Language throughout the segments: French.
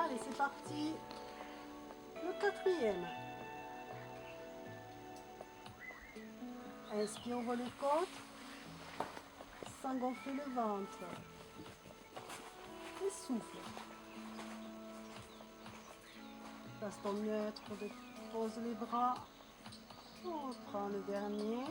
Allez, c'est parti. Le quatrième. Inspire, ouvre les côtes. Sans gonfler le ventre. Et souffle. Place ton neutre, pose les bras. On reprend le dernier.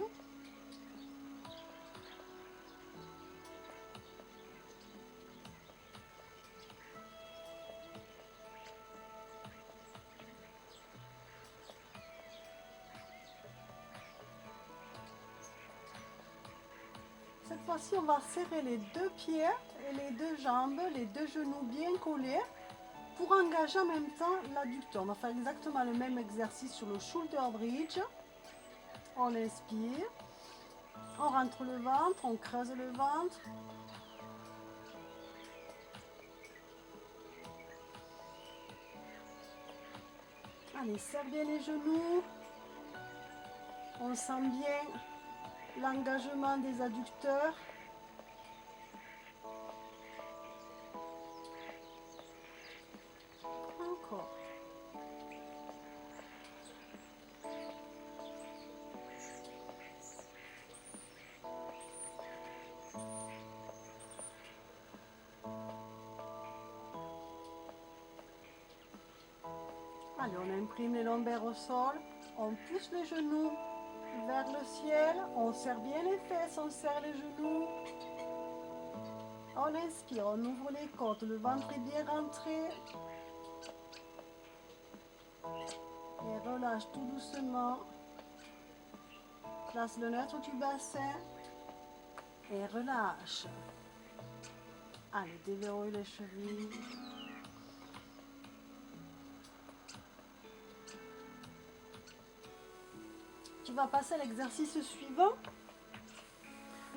Cette fois-ci, on va serrer les deux pieds et les deux jambes, les deux genoux bien collés pour engager en même temps l'adducteur. On va faire exactement le même exercice sur le shoulder bridge. On inspire, on rentre le ventre, on creuse le ventre. Allez, serre bien les genoux. On sent bien l'engagement des adducteurs. Encore. Allez, on imprime les lombaires au sol. On pousse les genoux vers le ciel. On serre bien les fesses, on serre les genoux. On inspire, on ouvre les côtes, le ventre est bien rentré. Et relâche tout doucement. Place le neutre du bassin. Et relâche. Allez, déverrouille les chevilles. Tu vas passer à l'exercice suivant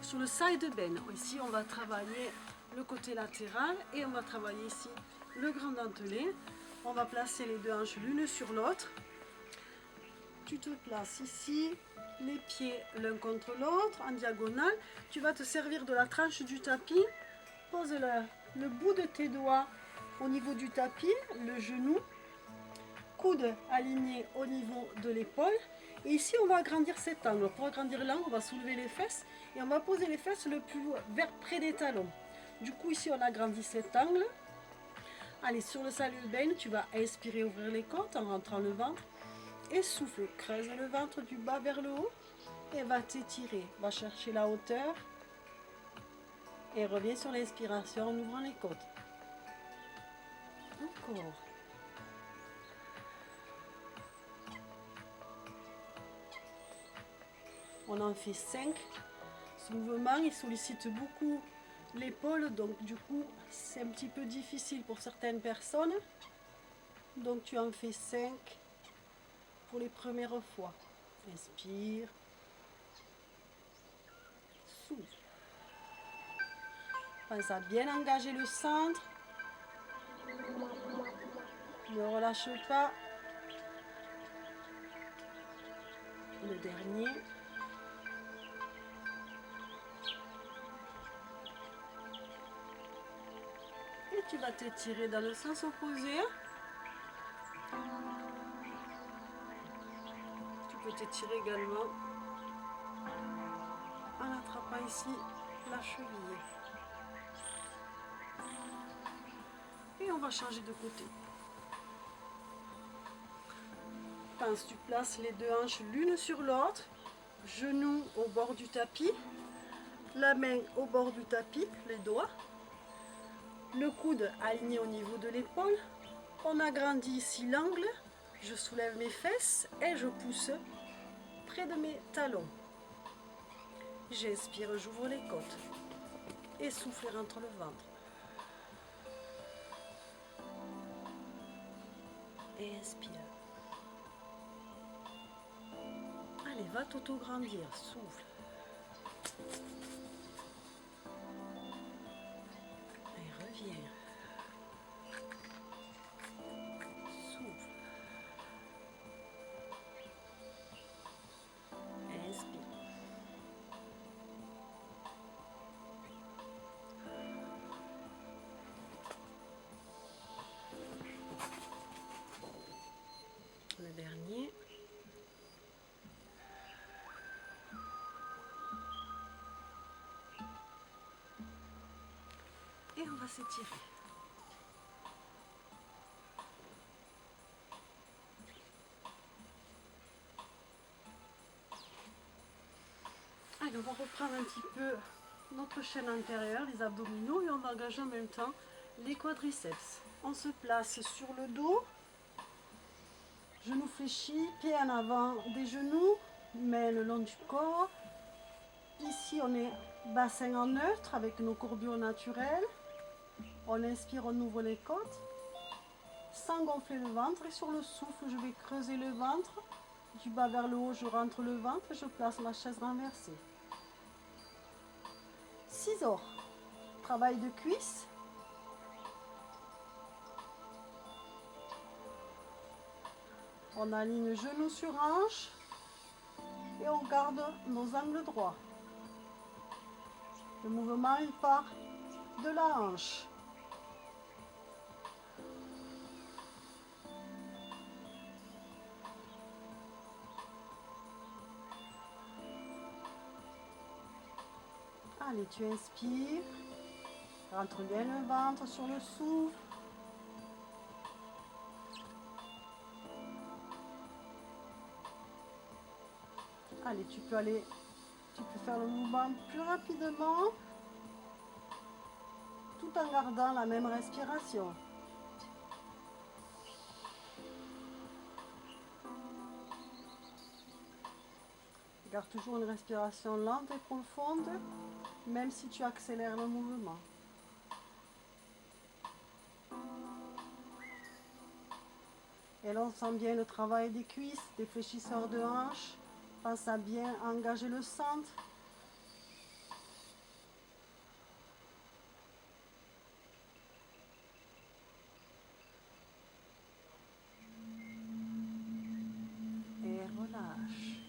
sur le side bend. Ici, on va travailler le côté latéral et on va travailler ici le grand dentelé. On va placer les deux hanches l'une sur l'autre. Tu te places ici, les pieds l'un contre l'autre en diagonale. Tu vas te servir de la tranche du tapis. Pose le bout de tes doigts au niveau du tapis, le genou. Coude aligné au niveau de l'épaule. Et ici, on va agrandir cet angle. Pour agrandir l'angle, on va soulever les fesses et on va poser les fesses le plus vers près des talons. Du coup, ici, on agrandit cet angle. Allez, sur le side bend, tu vas inspirer, ouvrir les côtes en rentrant le ventre. Et souffle, creuse le ventre du bas vers le haut et va t'étirer. Va chercher la hauteur et reviens sur l'inspiration en ouvrant les côtes. Encore. On en fait 5. Ce mouvement, il sollicite beaucoup l'épaule, donc du coup, c'est un petit peu difficile pour certaines personnes. Donc tu en fais 5 pour les premières fois. Inspire. Souffle. Pense à bien engager le centre. Ne relâche pas. Le dernier. Et tu vas t'étirer dans le sens opposé. Tu peux t'étirer également en attrapant ici la cheville. Et on va changer de côté. Pense, tu places les deux hanches l'une sur l'autre, genoux au bord du tapis, la main au bord du tapis, les doigts, le coude aligné au niveau de l'épaule. On agrandit ici l'angle, je soulève mes fesses et je pousse près de mes talons. J'inspire, j'ouvre les côtes et souffle, rentre le ventre. Et inspire. Allez, va t'auto-grandir, souffle. Et reviens. Souffle. Inspire. et on va s'étirer. Allez, on va reprendre un petit peu notre chaîne antérieure, les abdominaux, et on va engager en même temps les quadriceps. On se place sur le dos, genoux fléchis, pieds en avant des genoux, mains le long du corps. Ici, on est bassin en neutre avec nos courbures naturelles. On inspire, on ouvre les côtes, sans gonfler le ventre. Et sur le souffle, je vais creuser le ventre. Du bas vers le haut, je rentre le ventre et je place ma chaise renversée. Ciseaux, travail de cuisse. On aligne genou sur hanche et on garde nos angles droits. Le mouvement, il part de la hanche. Allez, tu inspires, rentre bien le ventre sur le souffle. Allez, tu peux faire le mouvement plus rapidement, tout en gardant la même respiration. Garde toujours une respiration lente et profonde, même si tu accélères le mouvement. Et là, on sent bien le travail des cuisses, des fléchisseurs de hanches. Pense à bien engager le centre. Et relâche.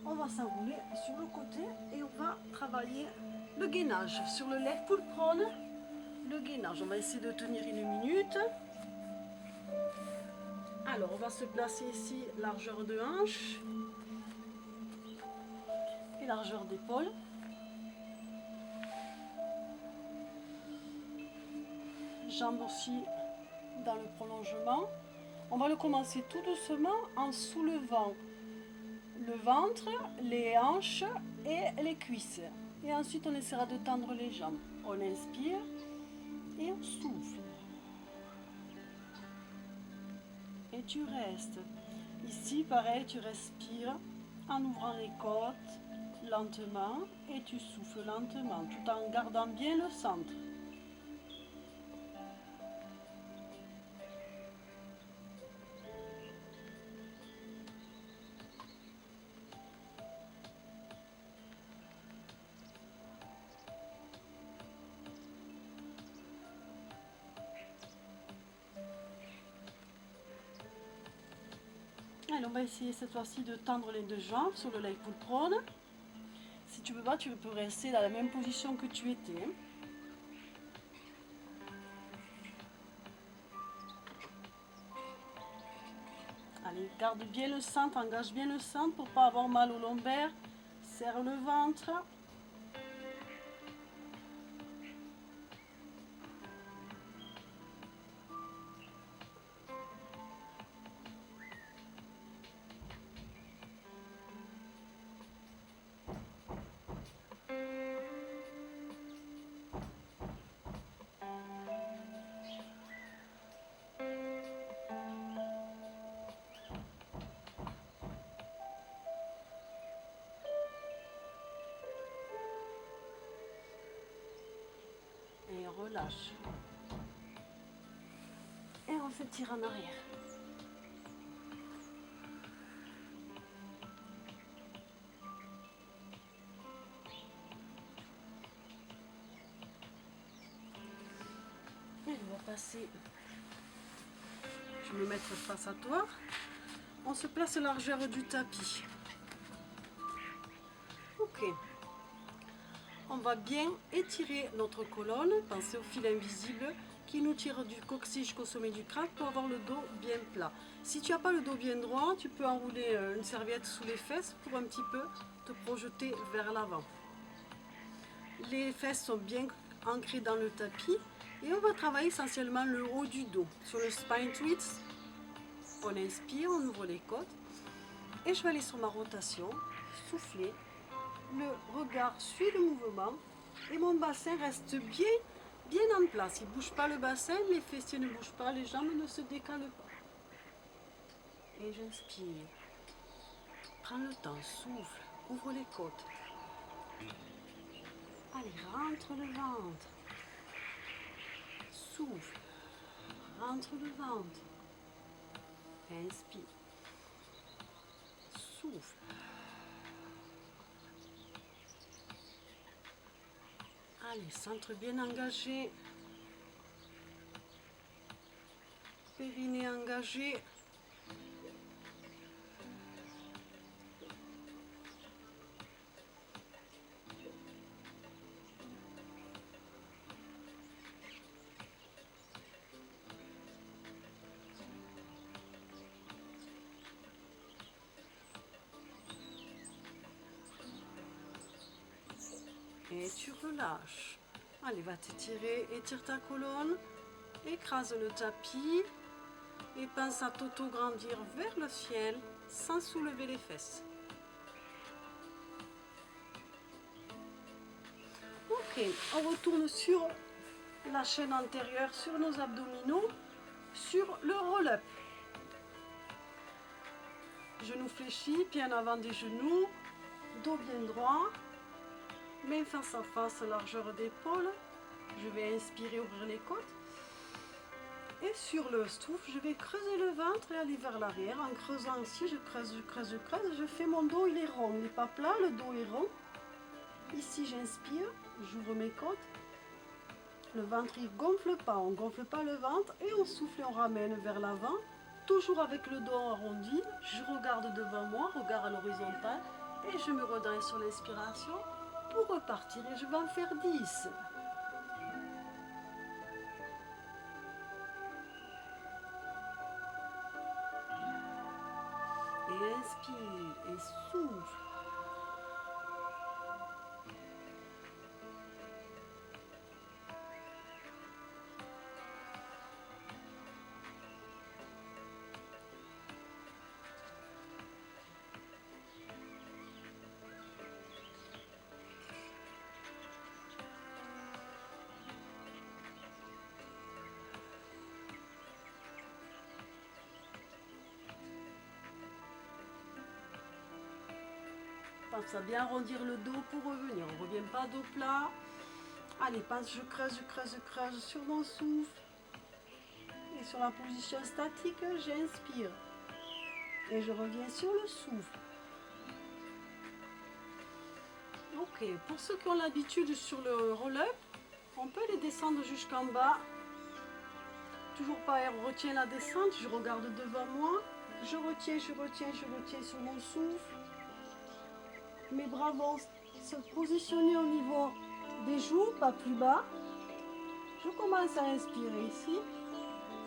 On va s'enrouler sur le côté et on va travailler le gainage. Sur le leg pull prone, le gainage. On va essayer de tenir 1 minute. Alors, on va se placer ici, largeur de hanche et largeur d'épaule. Jambes aussi dans le prolongement. On va le commencer tout doucement en soulevant le ventre, les hanches et les cuisses. Et ensuite, on essaiera de tendre les jambes. On inspire et on souffle. Et tu restes. Ici, pareil, tu respires en ouvrant les côtes lentement et tu souffles lentement, tout en gardant bien le centre. Allez, on va essayer cette fois-ci de tendre les deux jambes sur le leg pull prone. Si tu veux pas, tu peux rester dans la même position que tu étais. Allez, garde bien le centre, engage bien le centre pour ne pas avoir mal au lombaire. Serre le ventre. Et relâche. Et on s'étire en arrière. Et on va passer. Je vais me mettre face à toi. On se place largeur du tapis. Ok. On va bien étirer notre colonne. Pensez au fil invisible qui nous tire du coccyge jusqu'au sommet du crâne pour avoir le dos bien plat. Si tu n'as pas le dos bien droit, tu peux enrouler une serviette sous les fesses pour un petit peu te projeter vers l'avant. Les fesses sont bien ancrées dans le tapis et on va travailler essentiellement le haut du dos. Sur le spine twist, on inspire, on ouvre les côtes et je vais aller sur ma rotation, souffler. Le regard suit le mouvement et mon bassin reste bien en place. Il ne bouge pas le bassin, les fessiers ne bougent pas, les jambes ne se décalent pas. Et j'inspire. Prends le temps, souffle, ouvre les côtes. Allez, rentre le ventre. Souffle, rentre le ventre. Inspire. Souffle. Allez, centre bien engagé. Périnée engagé. Et tu relâches. Allez, va t'étirer, étire ta colonne, écrase le tapis et pense à t'auto-grandir vers le ciel sans soulever les fesses. Ok, on retourne sur la chaîne antérieure, sur nos abdominaux, sur le roll-up. Genoux fléchis, pieds en avant des genoux, dos bien droit. Main face à face, largeur d'épaule. Je vais inspirer, ouvrir les côtes. Et sur le souffle, je vais creuser le ventre et aller vers l'arrière. En creusant ici, je creuse, je creuse, je creuse. Je fais mon dos, il est rond. Il n'est pas plat, le dos est rond. Ici, j'inspire, j'ouvre mes côtes. Le ventre, il ne gonfle pas. On ne gonfle pas le ventre. Et on souffle et on ramène vers l'avant. Toujours avec le dos arrondi. Je regarde devant moi, regard à l'horizontale. Et je me redresse sur l'inspiration. Pour repartir et je vais en faire 10. Et inspire et souffle. Pense à bien arrondir le dos pour revenir. On ne revient pas dos plat. Allez, pense, je creuse, je creuse, je creuse sur mon souffle. Et sur la position statique, j'inspire. Et je reviens sur le souffle. Ok, pour ceux qui ont l'habitude sur le roll-up, on peut les descendre jusqu'en bas. Toujours pareil, on retient la descente, je regarde devant moi. Je retiens, je retiens, je retiens sur mon souffle. Mes bras vont se positionner au niveau des joues, pas plus bas. Je commence à inspirer ici.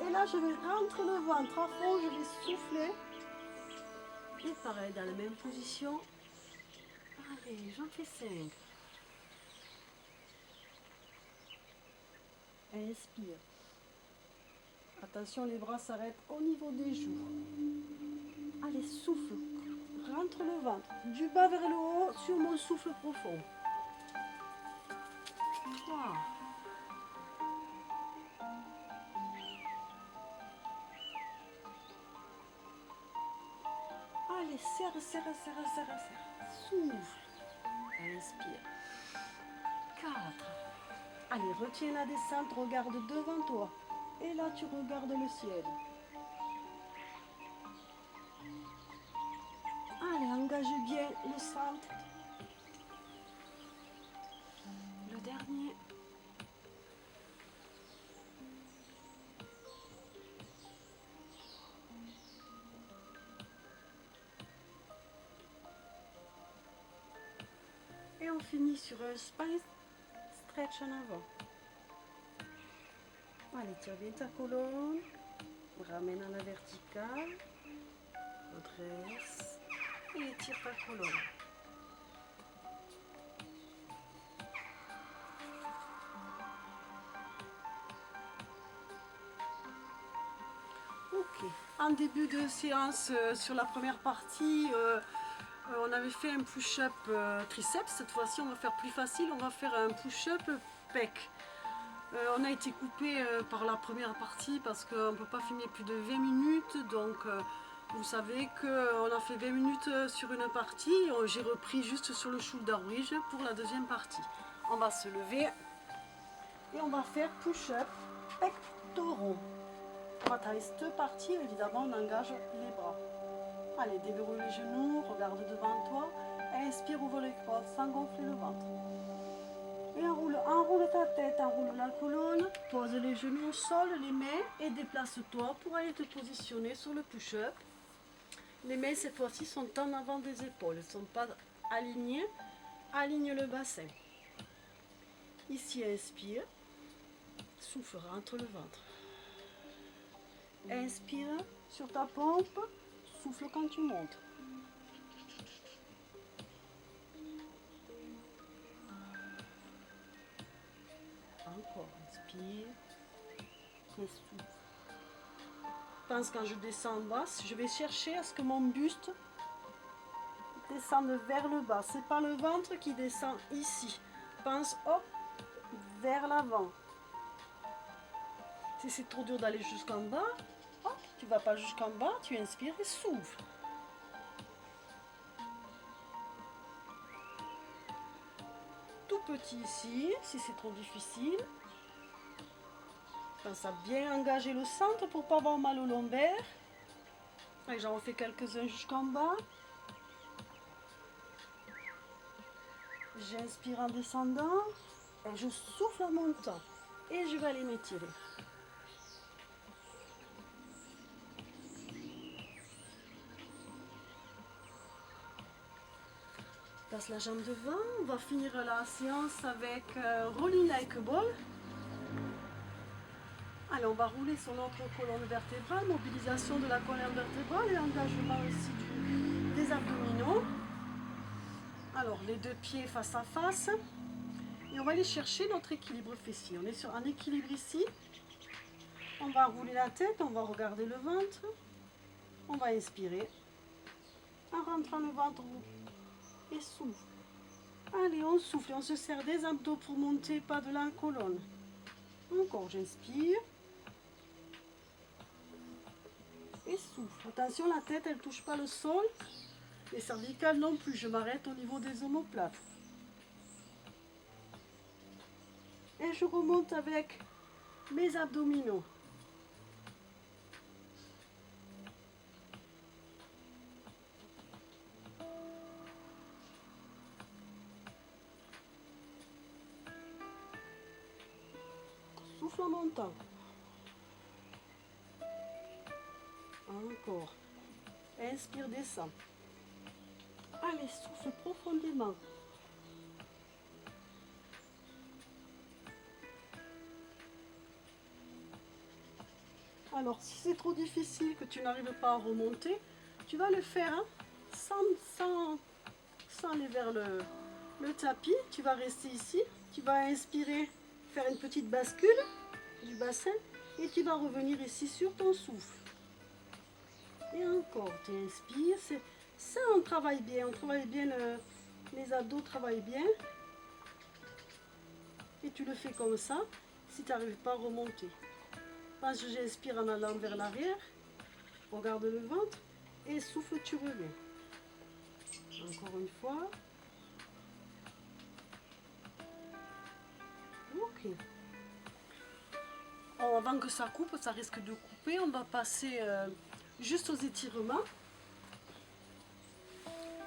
Et là, je vais rentrer le ventre à fond, je vais souffler. Et pareil, dans la même position. Allez, j'en fais 5. Inspire. Attention, les bras s'arrêtent au niveau des joues. Allez, souffle. Rentre le ventre, du bas vers le haut, sur mon souffle profond. 3. Allez, serre, serre, serre, serre, serre. Souffle. Inspire. 4. Allez, retiens la descente, regarde devant toi. Et là, tu regardes le ciel. Allez, engage bien le centre. Le dernier. Et on finit sur un spine stretch en avant. Allez, tiens bien ta colonne. Ramène à la verticale. Redresse. Et étire ta colonne. Ok. En début de séance, sur la première partie, on avait fait un push-up triceps. Cette fois-ci, on va faire plus facile. On va faire un push-up pec. On a été coupé par la première partie parce qu'on ne peut pas filmer plus de 20 minutes. Donc, vous savez qu'on a fait 20 minutes sur une partie. J'ai repris juste sur le shoulder bridge pour la deuxième partie. On va se lever et on va faire push-up pectoraux. On va travailler cette partie. Évidemment, on engage les bras. Allez, déverrouille les genoux, regarde devant toi. Inspire, ouvre les bras sans gonfler le ventre. Et enroule ta tête, enroule la colonne, pose les genoux au sol, les mains et déplace-toi pour aller te positionner sur le push-up. Les mains cette fois-ci sont en avant des épaules, elles ne sont pas alignées. Aligne le bassin. Ici, inspire, souffle, rentre le ventre. Inspire sur ta pompe, souffle quand tu montes. Encore, inspire et souffle. Pense quand je descends en bas, je vais chercher à ce que mon buste descende vers le bas. C'est pas le ventre qui descend ici. Pense hop vers l'avant. Si c'est trop dur d'aller jusqu'en bas, hop, tu vas pas jusqu'en bas, tu inspires et souffle. Tout petit ici, si c'est trop difficile. Pense à bien engager le centre pour pas avoir mal au lombaire. Allez, j'en refais quelques-uns jusqu'en bas. J'inspire en descendant et je souffle en montant. Et je vais aller m'étirer. Passe la jambe devant. On va finir la séance avec rolling like a ball. Allez, on va rouler sur notre colonne vertébrale, mobilisation de la colonne vertébrale et engagement aussi des abdominaux. Alors, les deux pieds face à face. Et on va aller chercher notre équilibre fessier. On est sur un équilibre ici. On va rouler la tête, on va regarder le ventre. On va inspirer. En rentrant le ventre et souffle. Allez, on souffle et on se serre des abdos pour monter, pas de la colonne. Encore, j'inspire. Et souffle. Attention, la tête, elle ne touche pas le sol. Les cervicales non plus. Je m'arrête au niveau des omoplates. Et je remonte avec mes abdominaux. Souffle en montant. Encore. Inspire, descend. Allez, souffle profondément. Alors, si c'est trop difficile, que tu n'arrives pas à remonter, tu vas le faire hein, sans aller vers le tapis. Tu vas rester ici. Tu vas inspirer, faire une petite bascule du bassin et tu vas revenir ici sur ton souffle. Et encore, tu inspires. Ça, on travaille bien. Les abdos travaillent bien. Et tu le fais comme ça, si tu n'arrives pas à remonter. Pense que j'inspire en allant vers l'arrière. Regarde le ventre. Et souffle, tu reviens. Encore une fois. Ok. Alors, avant que ça coupe, ça risque de couper. On va passer juste aux étirements.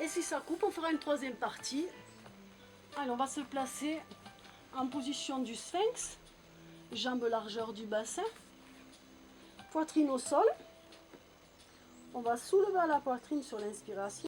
Et si ça coupe, on fera une troisième partie. Allez, on va se placer en position du sphinx. Jambes largeur du bassin. Poitrine au sol. On va soulever la poitrine sur l'inspiration.